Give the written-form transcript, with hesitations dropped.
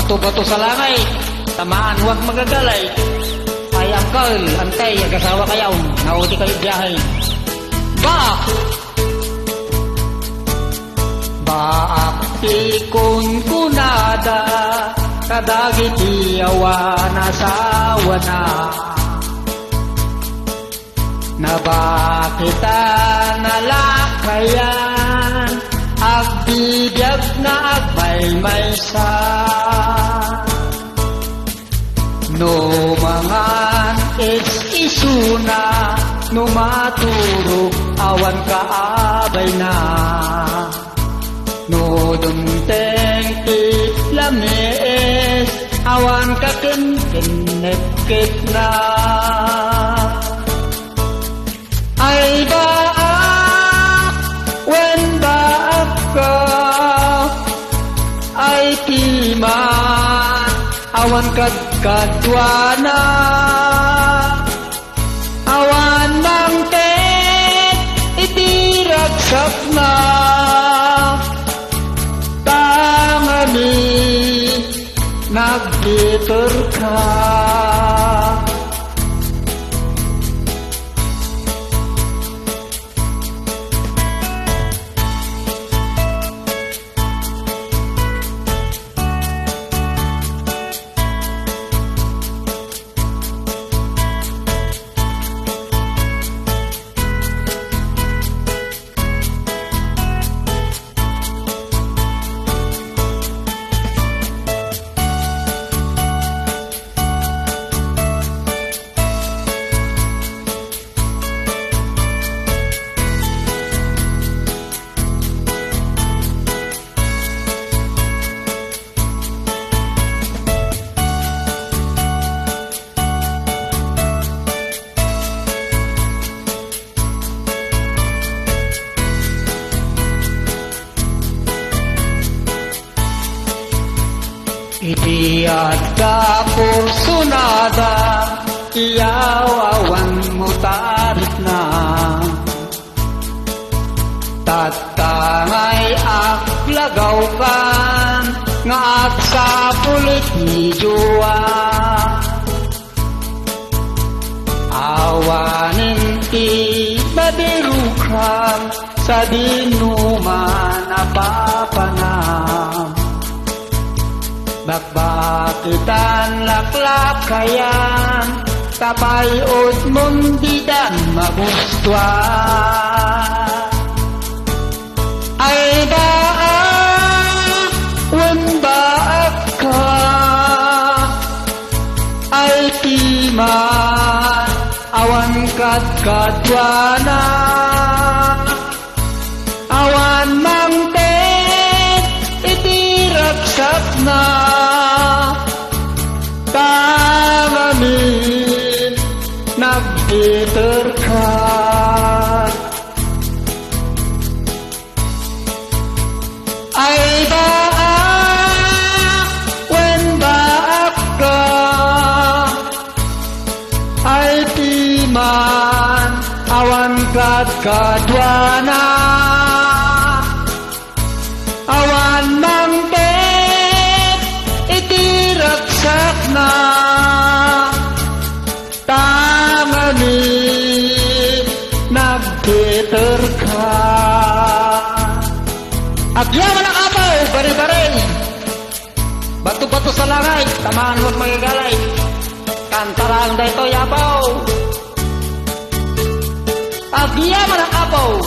bato-bato sa langay, tamaan huwag magagalay. Ay angkal, antay, agasawa kayaw, nauti kayo biyahe. Baak! Baak tikon kunada, kadagiti awan asawa na. Nabakita nalakayan, agbibiyag na agmay-maysa. No mangan is-isuna, no maturog awan kaabay na. No dumteng itlamis, awan kakinkinipkit na. Ay baak, when baak ka, ay timan, awan kadkadwana. Awan mangket, itiragsak na. Tangani, nagbitter ka. Itiad ka porsunada, iyaw awan mo tarit na. Tatangay aklagaw kan, nga aksapulit ni Jua. Awanin ti badirukan, sa dinuman napapanam. Bakbakitan laklakayan, tapayod mong didan magustuhan. Ay baak, when baak ka, ay timan, awan kadkadwana. Awan mangtet, itiragsak na. Tanganin, nagbitter ka. Ay baak, when baak ka, ay timan, awan kadkadwana. Awan mangtet, itiragsak na. Tanganin, nagbitter ka. Agyaman ang apaw, bari-bari. Bato-bato sa langay, tamaan huwag magagalay. Kantarang dahito yapaw. Agyaman ang apaw.